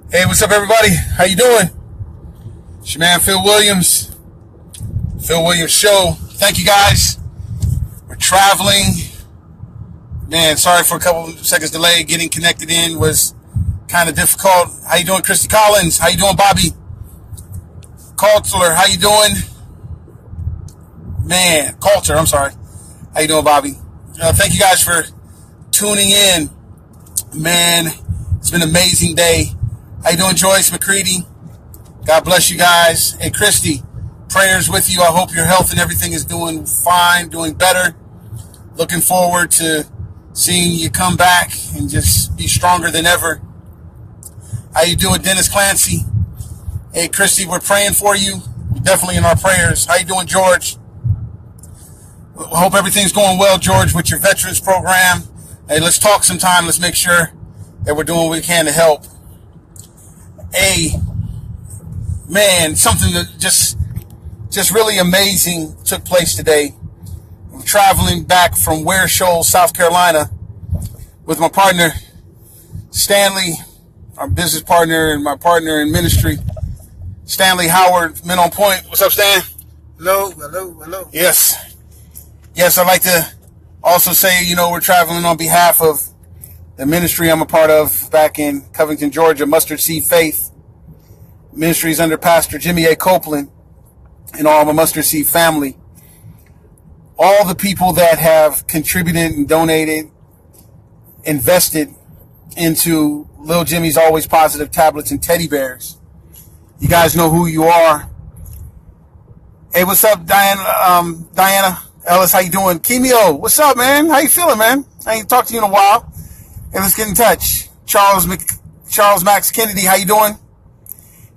Hey, what's up, everybody? How you doing? It's your man, Phil Williams. Phil Williams Show. Thank you, guys. We're traveling. Man, sorry for a couple of seconds delay. Getting connected in was kind of difficult. How you doing, Christy Collins? How you doing, Bobby Coulter? How you doing? Man, Coulter, I'm sorry. How you doing, Bobby? Thank you guys for tuning in. Man, it's been an amazing day. How you doing, Joyce McCready? God bless you guys. Hey, Christy, prayers with you. I hope your health and everything is doing fine, doing better. Looking forward to seeing you come back and just be stronger than ever. How you doing, Dennis Clancy? Hey, Christy, we're praying for you. We're definitely in our prayers. How you doing, George? I hope everything's going well, George, with your veterans program. Hey, let's talk sometime. Let's make sure that we're doing what we can to help. Hey, man, something that just really amazing took place today. I'm traveling back from Ware Shoals, South Carolina, with my partner, Stanley, our business partner and my partner in ministry, Stanley Howard, Men on Point. What's up, Stan? Hello. Yes, I'd like to also say, we're traveling on behalf of the ministry I'm a part of back in Covington, Georgia, Mustard Seed Faith. Ministries under Pastor Jimmy A. Copeland and all the Mustard Seed family. All the people that have contributed and donated, invested into Lil Jimmy's Always Positive tablets and teddy bears. You guys know who you are. Hey, what's up, Diana Ellis? How you doing? Kimio, what's up, man? How you feeling, man? I ain't talked to you in a while. Hey, let's get in touch. Charles Max Kennedy, how you doing?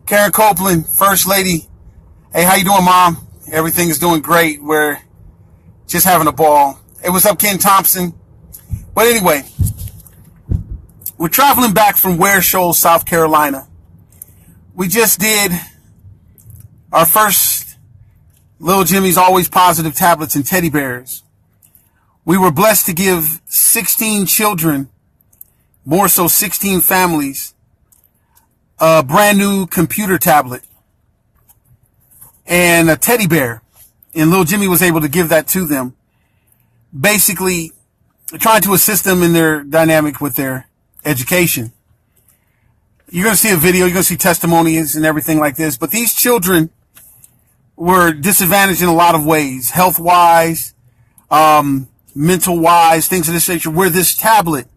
Karen Copeland, First Lady. Hey, how you doing, Mom? Everything is doing great. We're just having a ball. Hey, what's up, Ken Thompson? But anyway, we're traveling back from Ware Shoals, South Carolina. We just did our first Lil Jimmy's Always Positive tablets and teddy bears. We were blessed to give 16 children, more so 16 families, a brand new computer tablet and a teddy bear. And Lil Jimmy was able to give that to them, basically trying to assist them in their dynamic with their education. You're going to see a video, you're going to see testimonies and everything like this, but these children were disadvantaged in a lot of ways, health-wise, mental-wise, things of this nature, where this tablet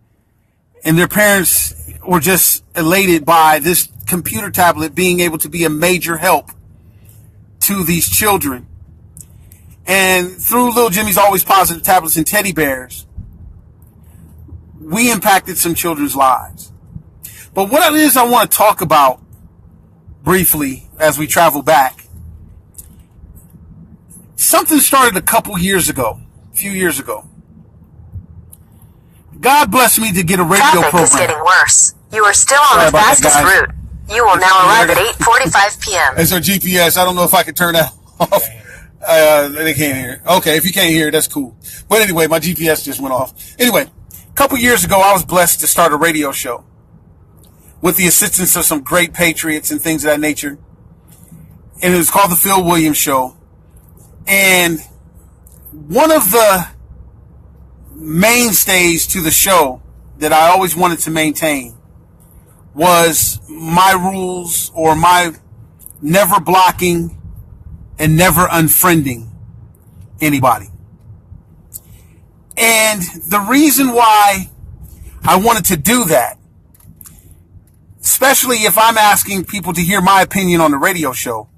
and their parents were just elated by this computer tablet being able to be a major help to these children. And through Lil Jimmy's Always Positive tablets and teddy bears, we impacted some children's lives. But what it is I want to talk about briefly as we travel back, something started a few years ago. God blessed me to get a radio program. Traffic is getting worse. You are still on the fastest route. You will now arrive at 8:45 p.m. It's our GPS. I don't know if I can turn that off. They can't hear. Okay, if you can't hear, that's cool. But anyway, my GPS just went off. Anyway, a couple years ago, I was blessed to start a radio show with the assistance of some great patriots and things of that nature. And it was called The Phil Williams Show. And one of the mainstays to the show that I always wanted to maintain was my rules, or my never blocking and never unfriending anybody. And the reason why I wanted to do that, especially if I'm asking people to hear my opinion on the radio show,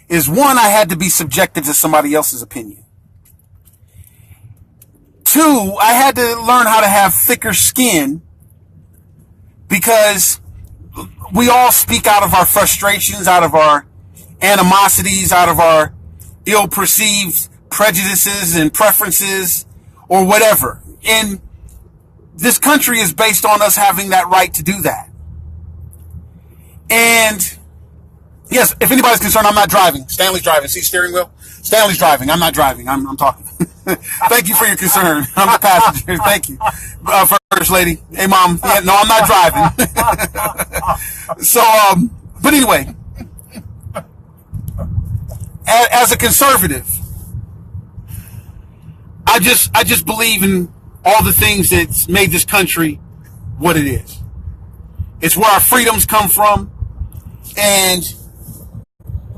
is one, I had to be subjected to somebody else's opinion. Two, I had to learn how to have thicker skin, because we all speak out of our frustrations, out of our animosities, out of our ill-perceived prejudices and preferences or whatever. And this country is based on us having that right to do that. And yes, if anybody's concerned, I'm not driving. Stanley's driving. See steering wheel? Stanley's driving. I'm not driving. I'm talking. Thank you for your concern. I'm the passenger. Thank you. First lady. Hey, Mom. Yeah, no, I'm not driving. So, but anyway, as a conservative, I just believe in all the things that's made this country what it is. It's where our freedoms come from. And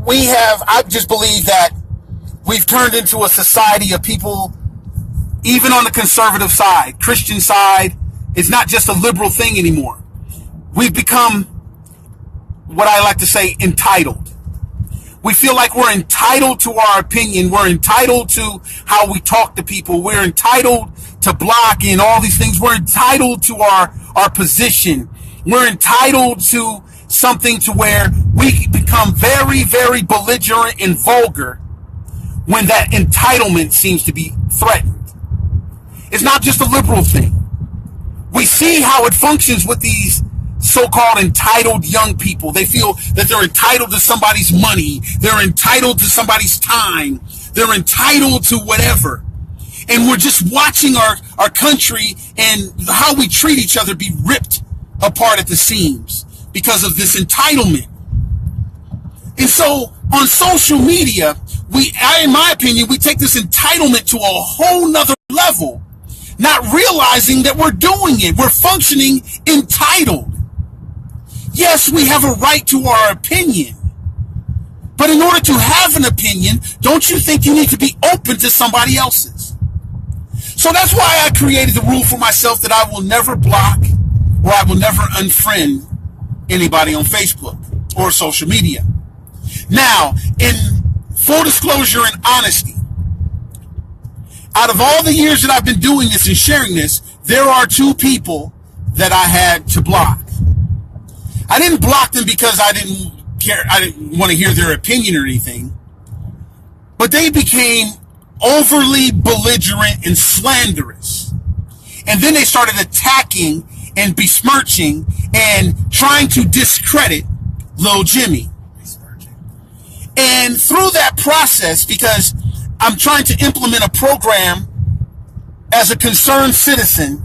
I just believe that we've turned into a society of people, even on the conservative side, Christian side, it's not just a liberal thing anymore. We've become, what I like to say, entitled. We feel like we're entitled to our opinion. We're entitled to how we talk to people. We're entitled to block and all these things. We're entitled to our position. We're entitled to something to where we become very, very belligerent and vulgar when that entitlement seems to be threatened. It's not just a liberal thing. We see how it functions with these so-called entitled young people. They feel that they're entitled to somebody's money. They're entitled to somebody's time. They're entitled to whatever. And we're just watching our country and how we treat each other be ripped apart at the seams because of this entitlement. And so on social media, in my opinion, we take this entitlement to a whole nother level, not realizing that we're doing it. We're functioning entitled. Yes, we have a right to our opinion. But in order to have an opinion, don't you think you need to be open to somebody else's? So that's why I created the rule for myself that I will never block or I will never unfriend anybody on Facebook or social media. Now, in full disclosure and honesty, out of all the years that I've been doing this and sharing this, there are two people that I had to block. I didn't block them because I didn't care. I didn't want to hear their opinion or anything. But they became overly belligerent and slanderous. And then they started attacking and besmirching and trying to discredit Lil Jimmy. And through that process, because I'm trying to implement a program as a concerned citizen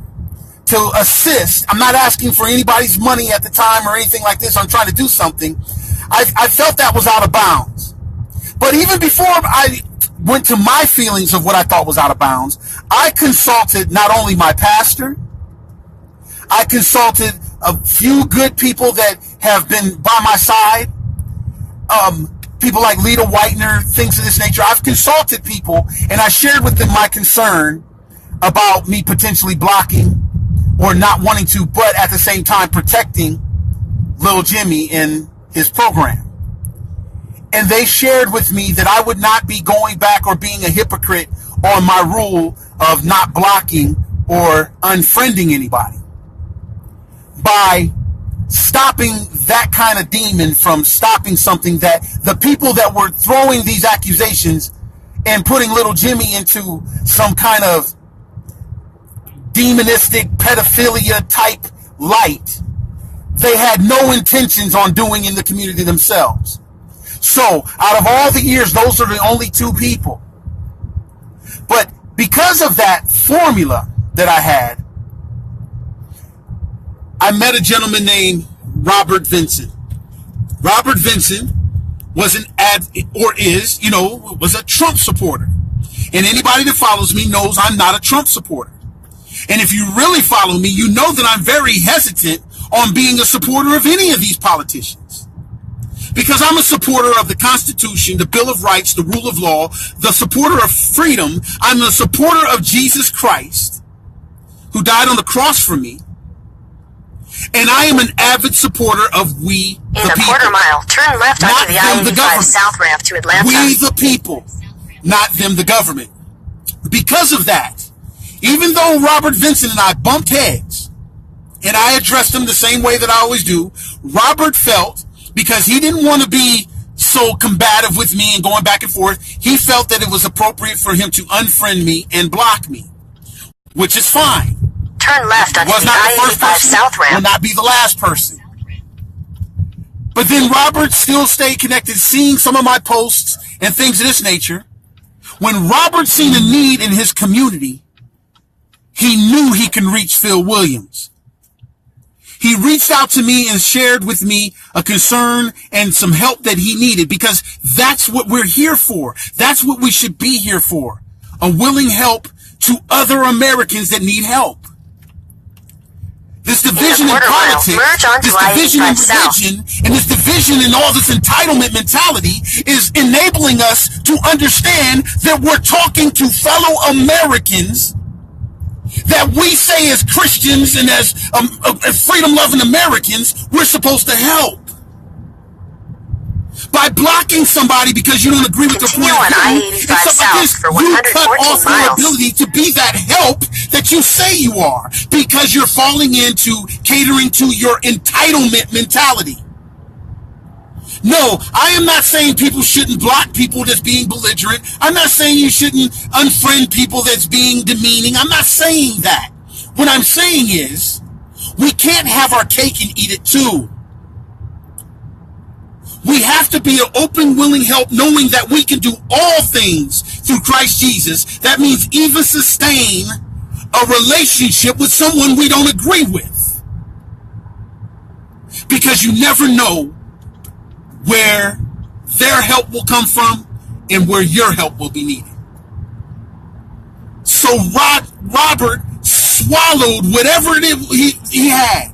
to assist. I'm not asking for anybody's money at the time or anything like this. I'm trying to do something. I felt that was out of bounds. But even before I went to my feelings of what I thought was out of bounds, I consulted not only my pastor, I consulted a few good people that have been by my side, people like Lita Whitener, things of this nature. I've consulted people, and I shared with them my concern about me potentially blocking or not wanting to, but at the same time protecting Lil Jimmy in his program. And they shared with me that I would not be going back or being a hypocrite on my rule of not blocking or unfriending anybody by stopping that kind of demon from stopping something that the people that were throwing these accusations and putting Little Jimmy into some kind of demonistic pedophilia type light, they had no intentions on doing in the community themselves. So out of all the years, those are the only two people. But because of that formula that I had, I met a gentleman named Robert Vincent. Robert Vincent was was a Trump supporter. And anybody that follows me knows I'm not a Trump supporter. And if you really follow me, you know that I'm very hesitant on being a supporter of any of these politicians. Because I'm a supporter of the Constitution, the Bill of Rights, the rule of law, the supporter of freedom. I'm a supporter of Jesus Christ, who died on the cross for me. And I am an avid supporter of We the People. In a quarter mile, turn left onto the I-85 South ramp to Atlanta. We the people, not them the government. Because of that, even though Robert Vincent and I bumped heads, and I addressed him the same way that I always do, Robert felt, because he didn't want to be so combative with me and going back and forth, he felt that it was appropriate for him to unfriend me and block me, which is fine. Turn left onto the I-85 South ramp. Will not be the last person. But then Robert still stayed connected, seeing some of my posts and things of this nature. When Robert seen a need in his community, he knew he can reach Phil Williams. He reached out to me and shared with me a concern and some help that he needed, because that's what we're here for. That's what we should be here for. A willing help to other Americans that need help. This division in politics, this division in religion, and this division in all this entitlement mentality is enabling us to understand that we're talking to fellow Americans that we say as Christians and as freedom-loving Americans, we're supposed to help. By blocking somebody because you don't agree with their point of view, and stuff like this, you cut off your ability to be that help that you say you are, because you're falling into catering to your entitlement mentality. No, I am not saying people shouldn't block people that's being belligerent. I'm not saying you shouldn't unfriend people that's being demeaning. I'm not saying that. What I'm saying is, we can't have our cake and eat it too. We have to be an open, willing help, knowing that we can do all things through Christ Jesus. That means even sustain a relationship with someone we don't agree with. Because you never know where their help will come from and where your help will be needed. So Robert swallowed whatever it is he had,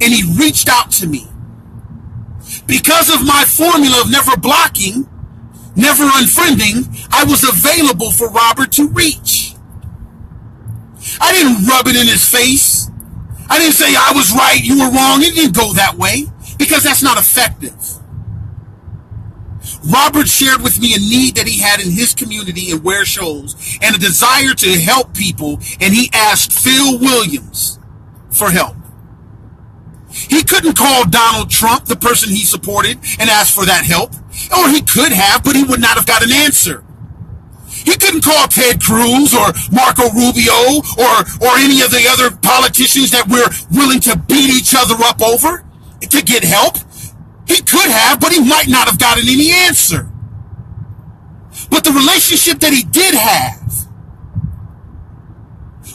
and he reached out to me. Because of my formula of never blocking, never unfriending, I was available for Robert to reach. I didn't rub it in his face. I didn't say I was right, you were wrong. It didn't go that way, because that's not effective. Robert shared with me a need that he had in his community in Ware Shoals and a desire to help people, and he asked Phil Williams for help. He couldn't call Donald Trump, the person he supported, and ask for that help. Or he could have, but he would not have got an answer. He couldn't call Ted Cruz or Marco Rubio or any of the other politicians that we're willing to beat each other up over to get help. He could have, but he might not have gotten any answer. But the relationship that he did have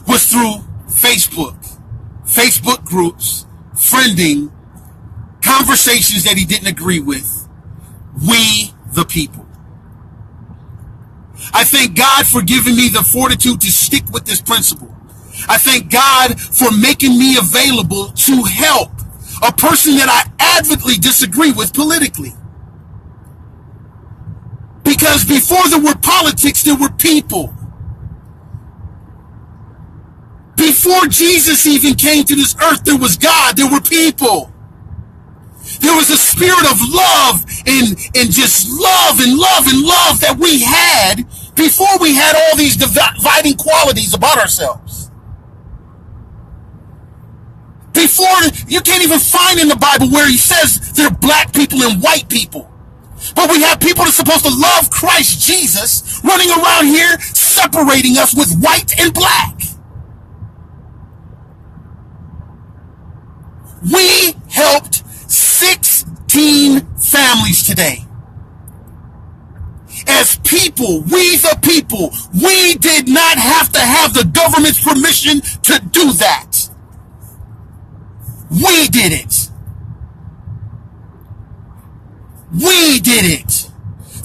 was through Facebook groups, friending, conversations that he didn't agree with. We the people. I thank God for giving me the fortitude to stick with this principle. I thank God for making me available to help a person that I adamantly disagree with politically. Because before there were politics, there were people. Before Jesus even came to this earth, there was God, there were people. There was a spirit of love and just love and love and love that we had before we had all these dividing qualities about ourselves. Before, you can't even find in the Bible where he says there are black people and white people. But we have people that's supposed to love Christ Jesus running around here separating us with white and black. We helped 16 families today. As people, we the people, we did not have to have the government's permission to do that. We did it. We did it.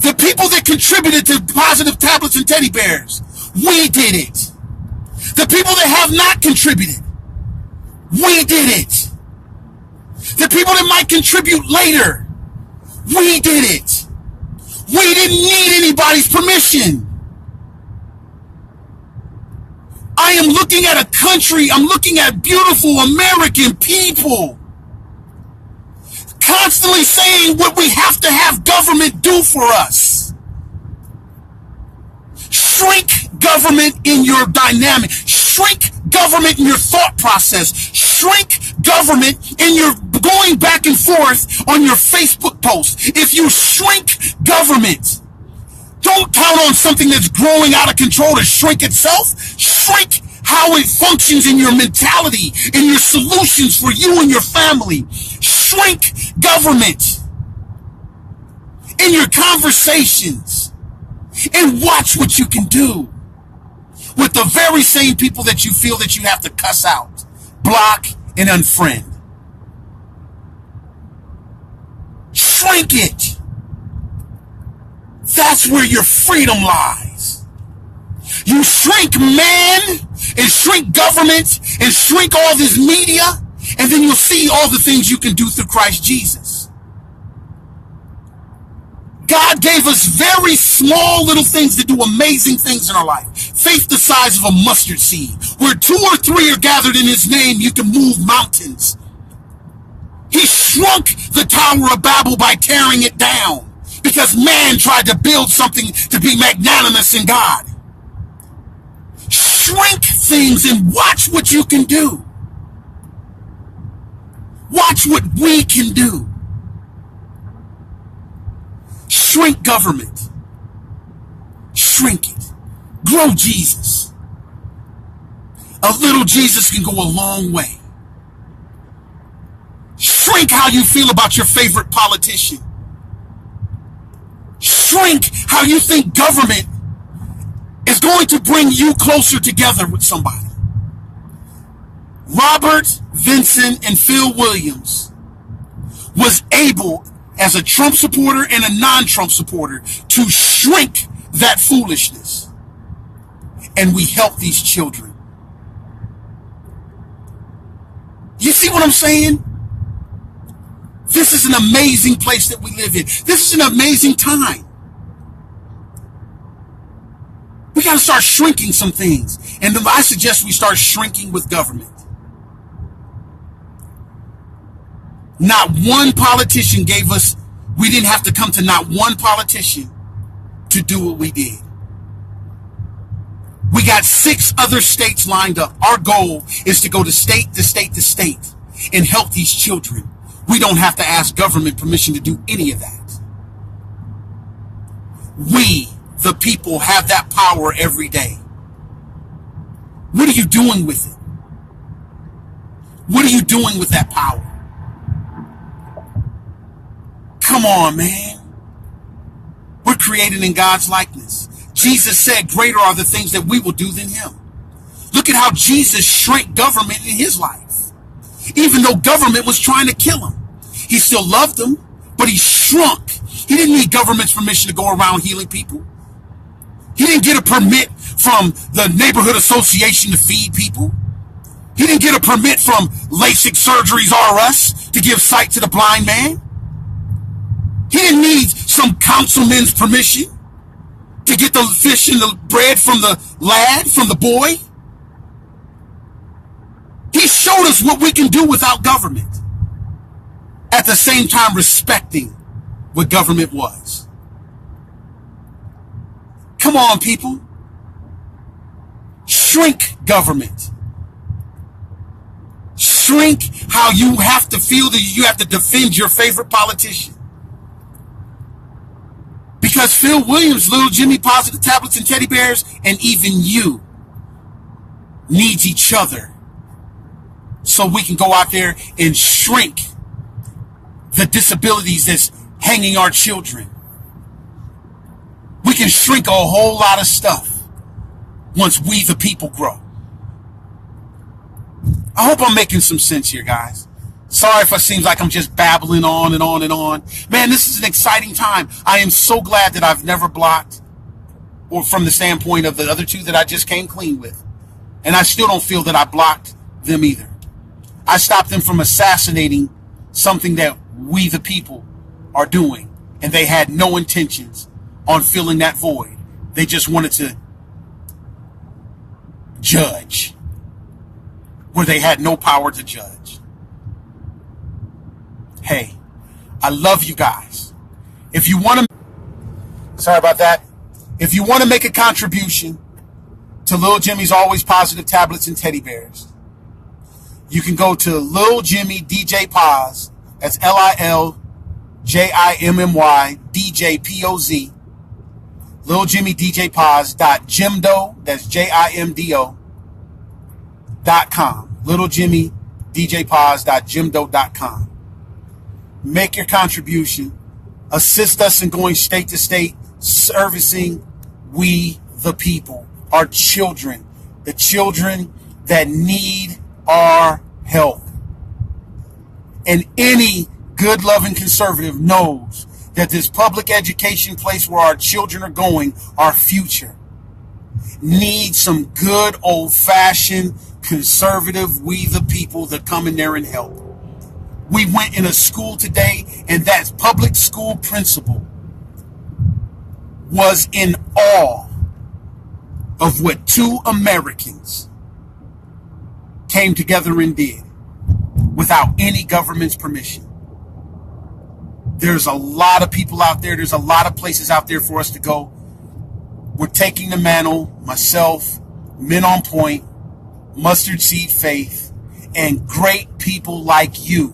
The people that contributed to positive tablets and teddy bears, we did it. The people that have not contributed, we did it. The people that might contribute later, we did it. We didn't need anybody's permission. I am looking at a country, I'm looking at beautiful American people constantly saying what we have to have government do for us. Shrink government in your dynamic. Shrink government in your thought process. Shrink government in your going back and forth on your Facebook post. If you shrink government, don't count on something that's growing out of control to shrink itself. Shrink how it functions in your mentality, in your solutions for you and your family. Shrink government in your conversations and watch what you can do with the very same people that you feel that you have to cuss out, block, and unfriend. Shrink it. That's where your freedom lies. You shrink man and shrink government and shrink all this media, and then you'll see all the things you can do through Christ Jesus. God gave us very small little things to do amazing things in our life. Faith the size of a mustard seed. Where 2 or 3 are gathered in his name, you can move mountains. He shrunk the Tower of Babel by tearing it down because man tried to build something to be magnanimous in God. Shrink things and watch what you can do. Watch what we can do. Shrink government. Shrink it. Grow Jesus. A little Jesus can go a long way. Shrink how you feel about your favorite politician. Shrink how you think government is going to bring you closer together with somebody. Robert, Vincent, and Phil Williams was able, as a Trump supporter and a non-Trump supporter, to shrink that foolishness. And we help these children. You see what I'm saying? This is an amazing place that we live in. This is an amazing time. We got to start shrinking some things. And I suggest we start shrinking with government. Not one politician gave us, we didn't have to come to not one politician to do what we did. We got 6 other states lined up. Our goal is to go to state to state to state and help these children. We don't have to ask government permission to do any of that. We, the people, have that power every day. What are you doing with it? What are you doing with that power? Come on, man. We're created in God's likeness. Jesus said, greater are the things that we will do than him. Look at how Jesus shrank government in his life. Even though government was trying to kill him, he still loved them, but he shrunk. He didn't need government's permission to go around healing people. He didn't get a permit from the neighborhood association to feed people. He didn't get a permit from LASIK Surgeries R Us to give sight to the blind man. He didn't need some councilman's permission to get the fish and the bread from the lad, from the boy. He showed us what we can do without government, at the same time respecting what government was. Come on, people. Shrink government. Shrink how you have to feel that you have to defend your favorite politician. Because Phil Williams, Little Jimmy, Positive Tablets, and Teddy Bears, and even you needs each other so we can go out there and shrink the disabilities that's hanging our children. We can shrink a whole lot of stuff once we the people grow. I hope I'm making some sense here, guys. Sorry if it seems like I'm just babbling on and on and on. Man, this is an exciting time. I am so glad that I've never blocked, or from the standpoint of the other 2 that I just came clean with. And I still don't feel that I blocked them either. I stopped them from assassinating something that we the people are doing. And they had no intentions on filling that void. They just wanted to judge where they had no power to judge. Hey, I love you guys. If you want to, sorry about that. If you want to make a contribution to Lil Jimmy's Always Positive Tablets and Teddy Bears, you can go to Lil Jimmy DJ Poz. That's LILJIMMY DJ POZ. Lil Jimmy DJ Poz.jimdo. That's JIMDO.com. Little Jimmy DJ Poz.jimdo.com. Make your contribution. Assist us in going state to state, servicing we the people, our children, the children that need our help. And any good, loving conservative knows that this public education place where our children are going, our future, needs some good old-fashioned conservative we the people that come in there and help. We went in a school today, and that public school principal was in awe of what two Americans came together and did without any government's permission. There's a lot of people out there. There's a lot of places out there for us to go. We're taking the mantle, myself, Men on Point, Mustard Seed Faith, and great people like you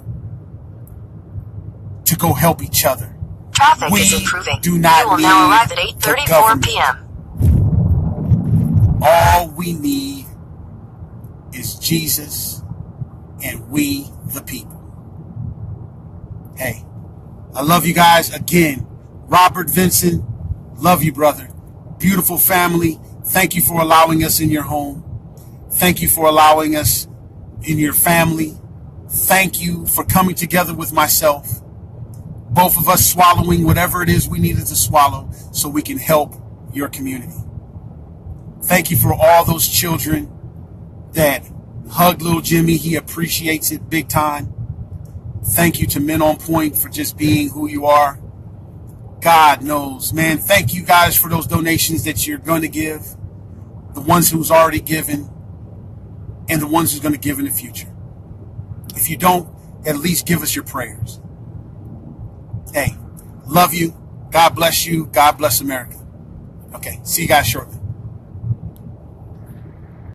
to go help each other. Traffic is improving. Do not you will need now arrive at 8:34 p.m. All we need is Jesus and we the people. Hey, I love you guys. Again, Robert, Vincent, love you, brother. Beautiful family. Thank you for allowing us in your home. Thank you for allowing us in your family. Thank you for coming together with myself. Both of us swallowing whatever it is we needed to swallow so we can help your community. Thank you for all those children that hugged little Jimmy. He appreciates it big time. Thank you to Men on Point for just being who you are. God knows, man. Thank you guys for those donations that you're going to give. The ones who's already given and the ones who's going to give in the future. If you don't, at least give us your prayers. Hey, love you. God bless you. God bless America. Okay, see you guys shortly.